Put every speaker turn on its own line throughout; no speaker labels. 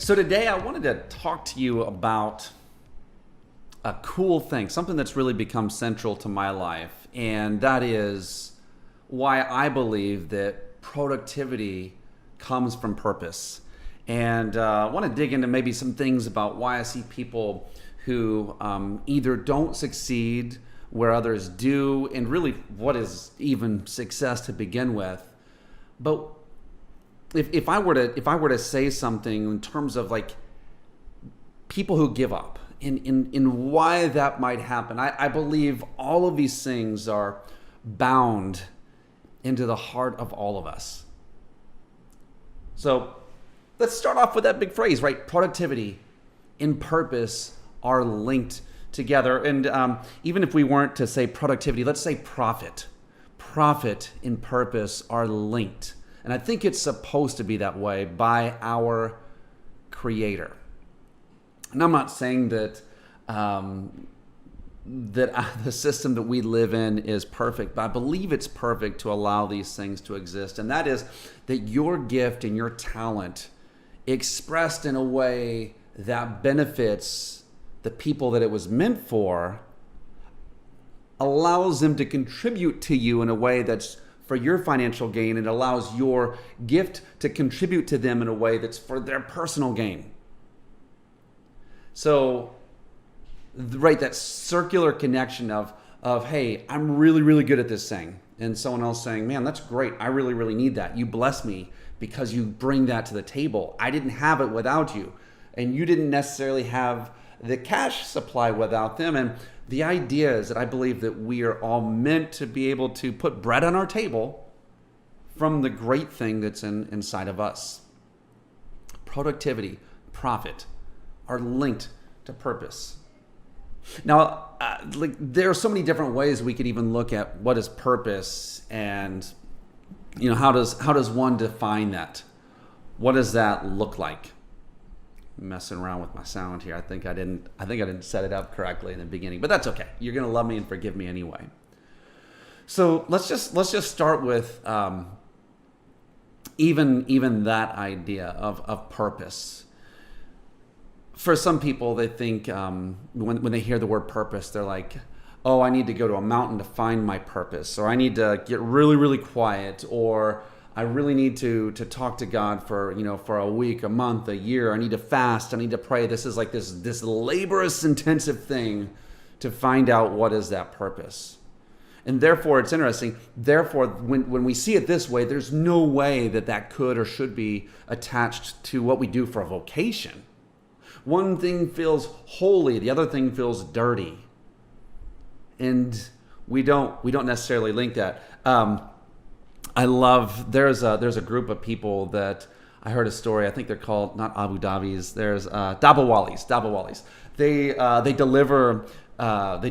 So today I wanted to talk to you about a cool thing, something that's really become central to my life, and that is why I believe that productivity comes from purpose. And I want to dig into maybe some things about why I see people who either don't succeed where others do, and really what is even success to begin with. But if I were to say something in terms of like people who give up in why that might happen, I believe all of these things are bound into the heart of all of us. So let's start off with that big phrase, right? Productivity and purpose are linked together. And even if we weren't to say productivity, let's say profit. Profit and purpose are linked. And I think it's supposed to be that way by our Creator. And I'm not saying that the system that we live in is perfect, but I believe it's perfect to allow these things to exist. And that is that your gift and your talent expressed in a way that benefits the people that it was meant for allows them to contribute to you in a way that's for your financial gain. It allows your gift to contribute to them in a way that's for their personal gain. So, right, that circular connection of hey, I'm really, really good at this thing. And someone else saying, man, that's great. I really, really need that. You bless me because you bring that to the table. I didn't have it without you. And you didn't necessarily have the cash supply without them. And the idea is that I believe that we are all meant to be able to put bread on our table from the great thing that's inside of us. Productivity, profit are linked to purpose. Now, there are so many different ways we could even look at what is purpose, and how does one define that? What does that look like? Messing around with my sound here. I think I didn't set it up correctly in the beginning, but that's okay. You're gonna love me and forgive me anyway. So let's just start with even that idea of purpose. For some people, they think when they hear the word purpose, they're like, oh, I need to go to a mountain to find my purpose, or I need to get really, really quiet, or I really need to talk to God for a week, a month, a year. I need to fast. I need to pray. This is like this laborious, intensive thing to find out what is that purpose. And therefore, it's interesting. Therefore, when we see it this way, there's no way that could or should be attached to what we do for a vocation. One thing feels holy, the other thing feels dirty, and we don't necessarily link that. I love, there's a group of people that I heard a story. I think they're called not Abu Dhabis. There's Dabawalis. They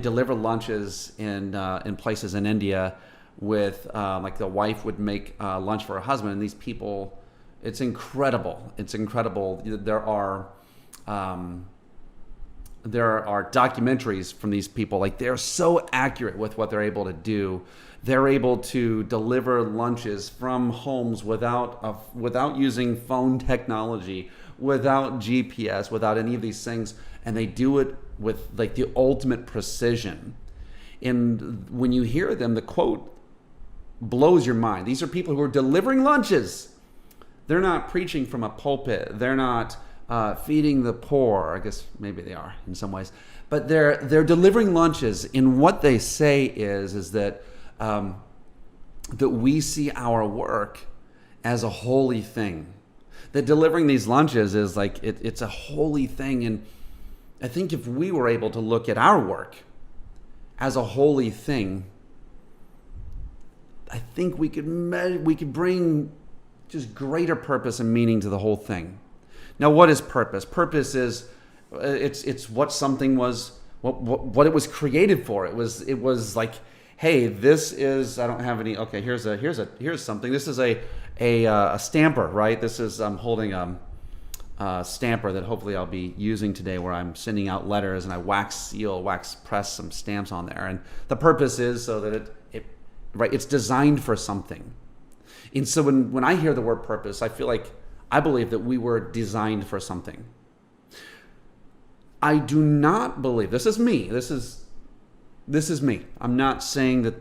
deliver lunches in places in India with like the wife would make lunch for her husband, and these people, it's incredible. There are documentaries from these people. Like, they're so accurate with what they're able to do. They're able to deliver lunches from homes without using phone technology, without GPS, without any of these things, and they do it with like the ultimate precision. And when you hear them, the quote blows your mind. These are people who are delivering lunches. They're not preaching from a pulpit. They're not feeding the poor. I guess maybe they are in some ways, but they're delivering lunches. And what they say is that that we see our work as a holy thing. That delivering these lunches is like it's a holy thing. And I think if we were able to look at our work as a holy thing, I think we could bring just greater purpose and meaning to the whole thing. Now, what is purpose? Purpose is it's what something was, what it was created for. It was like, hey, this is, I don't have any. Okay, here's something. This is a stamper, right? This is, I'm holding a stamper that hopefully I'll be using today, where I'm sending out letters and I wax press some stamps on there. And the purpose is so that it's designed for something. And so when I hear the word purpose, I feel like I believe that we were designed for something. I do not believe, this is me, this is me. I'm not saying that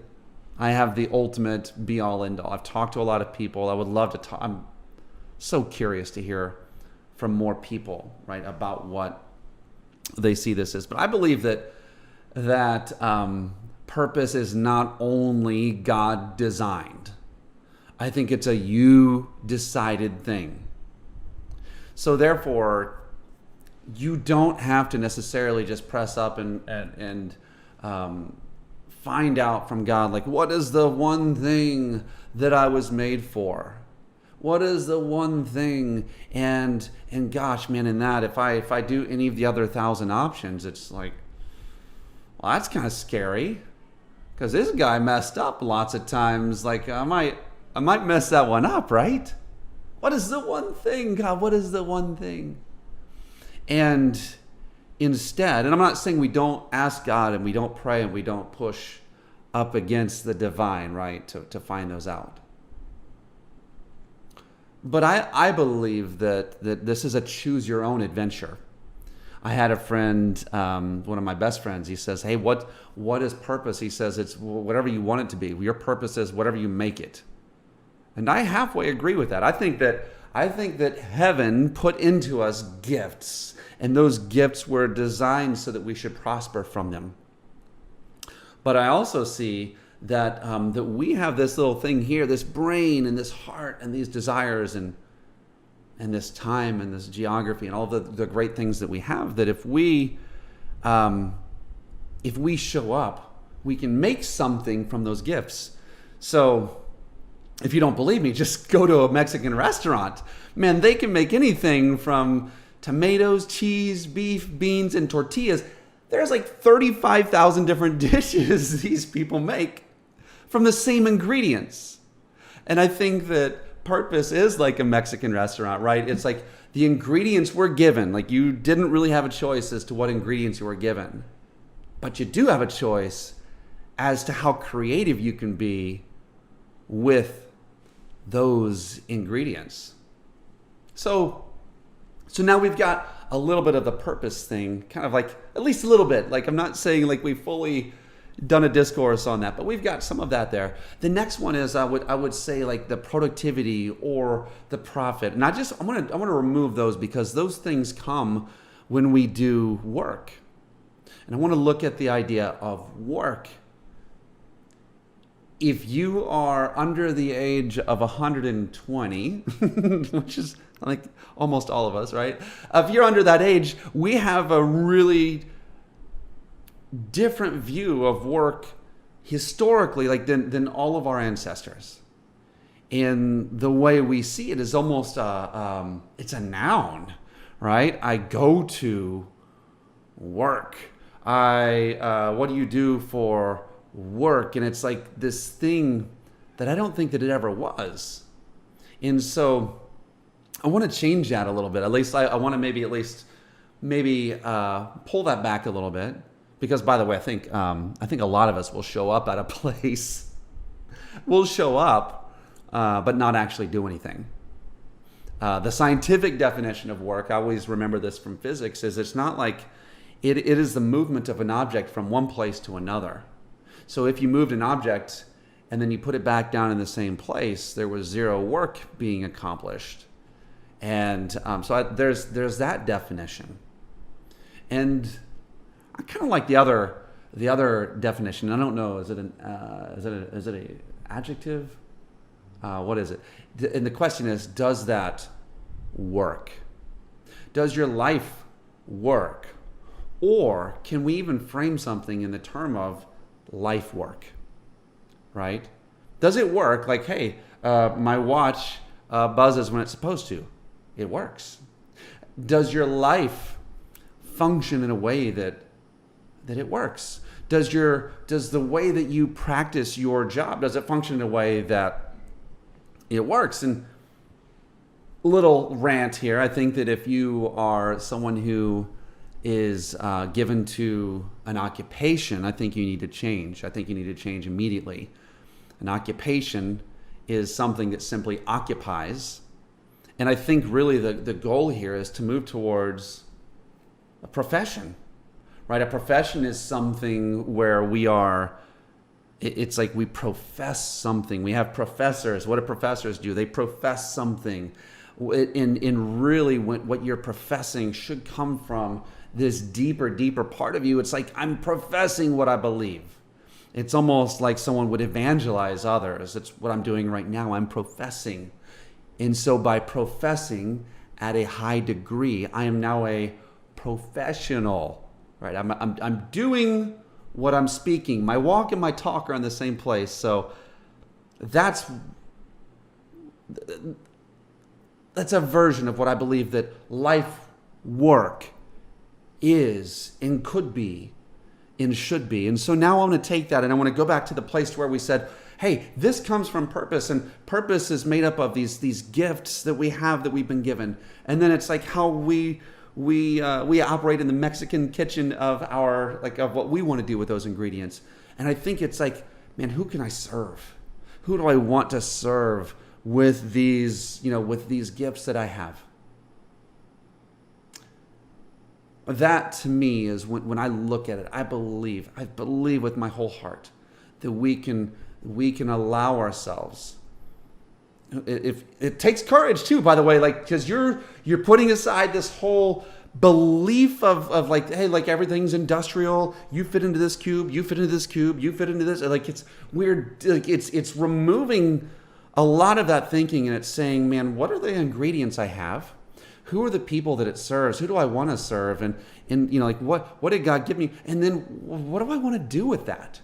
I have the ultimate be all end all. I've talked to a lot of people. I would love to talk. I'm so curious to hear from more people, right, about what they see this as. But I believe that purpose is not only God designed. I think it's a you decided thing. So therefore, you don't have to necessarily just press up and find out from God, like, what is the one thing that I was made for? What is the one thing? And gosh, man, in that, if I do any of the other 1,000 options, it's like, well, that's kind of scary, because this guy messed up lots of times. Like, I might mess that one up, right? What is the one thing, God? What is the one thing? And instead, and I'm not saying we don't ask God and we don't pray and we don't push up against the divine, right, to find those out. But I believe that this is a choose your own adventure. I had a friend, one of my best friends, he says, hey, what is purpose? He says, it's whatever you want it to be. Your purpose is whatever you make it. And I halfway agree with that. I think that heaven put into us gifts, and those gifts were designed so that we should prosper from them. But I also see that that we have this little thing here, this brain and this heart and these desires and this time and this geography and all the great things that we have, that if we show up, we can make something from those gifts. So if you don't believe me, just go to a Mexican restaurant. Man, they can make anything from tomatoes, cheese, beef, beans, and tortillas. There's like 35,000 different dishes these people make from the same ingredients. And I think that purpose is like a Mexican restaurant, right? It's like the ingredients were given. Like, you didn't really have a choice as to what ingredients you were given. But you do have a choice as to how creative you can be with those ingredients. So now we've got a little bit of the purpose thing, kind of like, at least a little bit. Like, I'm not saying like we've fully done a discourse on that, but we've got some of that there. The next one is I would say like the productivity or the profit. And I want to remove those, because those things come when we do work. And I want to look at the idea of work. If you are under the age of 120, which is like almost all of us, right? If you're under that age, we have a really different view of work historically, like than all of our ancestors. And the way we see it is almost it's a noun, right? I go to work. What do you do for work? And it's like this thing that I don't think that it ever was. And so I want to change that a little bit. At least I want to maybe pull that back a little bit, because, by the way, I think a lot of us will show up at a place. We'll show up, but not actually do anything. The scientific definition of work, I always remember this from physics, is it's not like it is the movement of an object from one place to another. So if you moved an object and then you put it back down in the same place, there was zero work being accomplished. And there's that definition. And I kind of like the other definition. I don't know, is it an adjective? What is it? And the question is, does that work? Does your life work? Or can we even frame something in the term of life work, right? Does it work? Like, hey, my watch buzzes when it's supposed to. It works. Does your life function in a way that it works? Does the way that you practice your job, does it function in a way that it works? And little rant here, I think that if you are someone who is given to an occupation, I think you need to change. I think you need to change immediately. An occupation is something that simply occupies, And I think really the goal here is to move towards a profession, right? A profession is something where it's like we profess something. We have professors. What do professors do? They profess something. In really what you're professing should come from this deeper part of you. It's like, I'm professing what I believe. It's almost like someone would evangelize others. It's what I'm doing right now. I'm professing. And so by professing at a high degree, I am now a professional, right? I'm doing what I'm speaking. My walk and my talk are in the same place. So that's a version of what I believe that life work is and could be and should be. And so now I want to take that and I want to go back to the place where we said, hey, this comes from purpose, and purpose is made up of these gifts that we have that we've been given. And then it's like how we operate in the Mexican kitchen of what we want to do with those ingredients. And I think it's like, man, who can I serve? Who do I want to serve with these gifts that I have? That to me is when I look at it, I believe with my whole heart that we can allow ourselves. If it takes courage too, by the way, like, because you're putting aside this whole belief of like, hey, like everything's industrial. You fit into this cube. You fit into this cube. You fit into this. Like, it's weird. Like it's removing a lot of that thinking, and it's saying, man, what are the ingredients I have? Who are the people that it serves? Who do I want to serve? And like what did God give me? And then what do I want to do with that?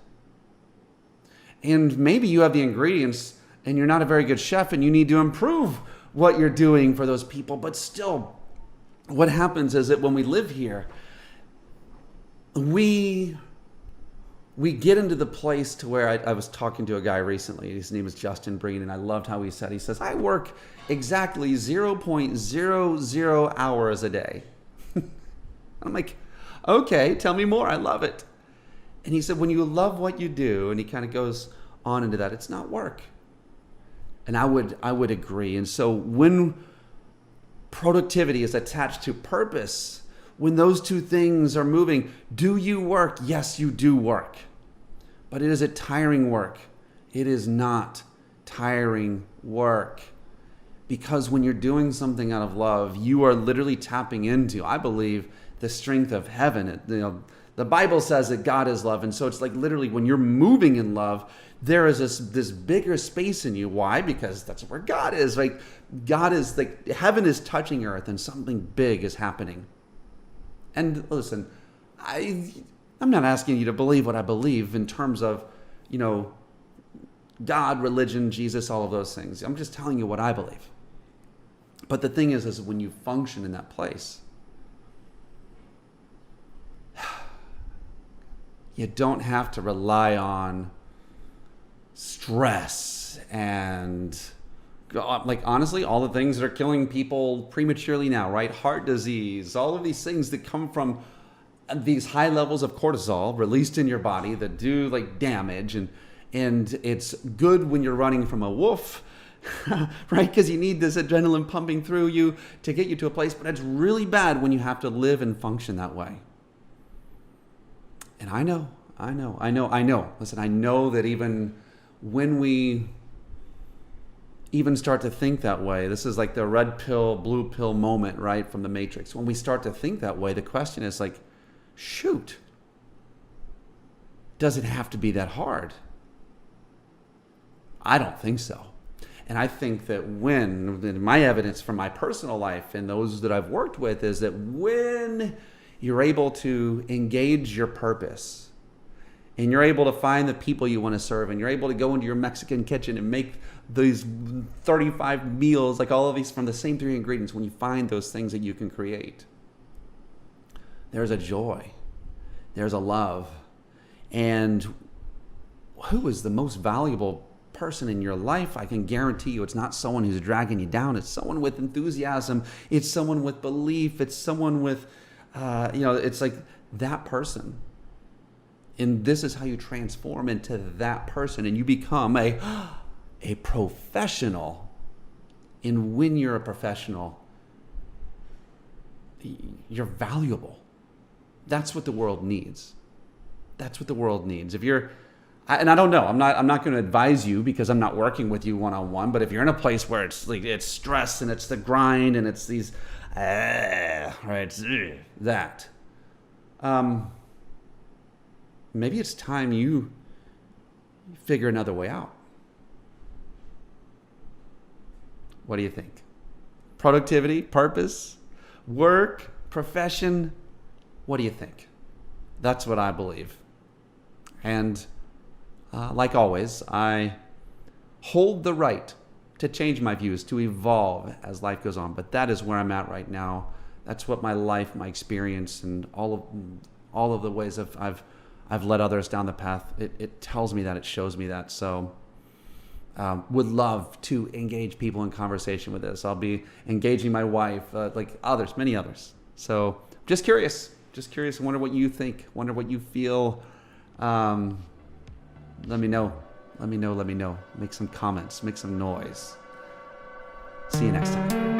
And maybe you have the ingredients and you're not a very good chef and you need to improve what you're doing for those people. But still, what happens is that when we live here, we get into the place to where I was talking to a guy recently. His name is Justin Breen, and I loved how he says, I work exactly 0.00 hours a day. I'm like, okay, tell me more. I love it. And he said, when you love what you do, and he kind of goes on into that, it's not work. And I would agree. And so when productivity is attached to purpose, when those two things are moving, do you work? Yes, you do work. But it is a tiring work. It is not tiring work. Because when you're doing something out of love, you are literally tapping into, I believe, the strength of heaven. The Bible says that God is love. And so it's like literally when you're moving in love, there is this bigger space in you. Why? Because that's where God is. Like God is like, heaven is touching earth and something big is happening. And listen, I'm not asking you to believe what I believe in terms of, God, religion, Jesus, all of those things. I'm just telling you what I believe. But the thing is when you function in that place, you don't have to rely on stress and, like, honestly, all the things that are killing people prematurely now, right? Heart disease, all of these things that come from these high levels of cortisol released in your body that do like damage. And it's good when you're running from a wolf, right? Because you need this adrenaline pumping through you to get you to a place. But it's really bad when you have to live and function that way. And I know. Listen, I know that even when we even start to think that way, this is like the red pill, blue pill moment, right, from the Matrix. When we start to think that way, the question is like, shoot, does it have to be that hard? I don't think so. And I think that when my evidence from my personal life and those that I've worked with is that when you're able to engage your purpose and you're able to find the people you want to serve and you're able to go into your Mexican kitchen and make these 35 meals, like all of these from the same 3 ingredients, when you find those things that you can create, there's a joy, there's a love. And who is the most valuable person in your life? I can guarantee you it's not someone who's dragging you down. It's someone with enthusiasm. It's someone with belief. It's someone with, it's like that person. And this is how you transform into that person. And you become a professional And when you're a professional, you're valuable. That's what the world needs. That's what the world needs. If you're, and I don't know, I'm not going to advise you because I'm not working with you one-on-one, but if you're in a place where it's like, it's stress and it's the grind and it's these, that, maybe it's time you figure another way out. What do you think? Productivity, purpose, work, profession. What do you think? That's what I believe. And like always, I hold the right to change my views, to evolve as life goes on. But that is where I'm at right now. That's what my life, my experience, and all of the ways I've led others down the path. It tells me that. It shows me that. So would love to engage people in conversation with this. I'll be engaging my wife, like others, many others. So just curious. I wonder what you think. Wonder what you feel. Let me know. Make some comments. Make some noise. See you next time.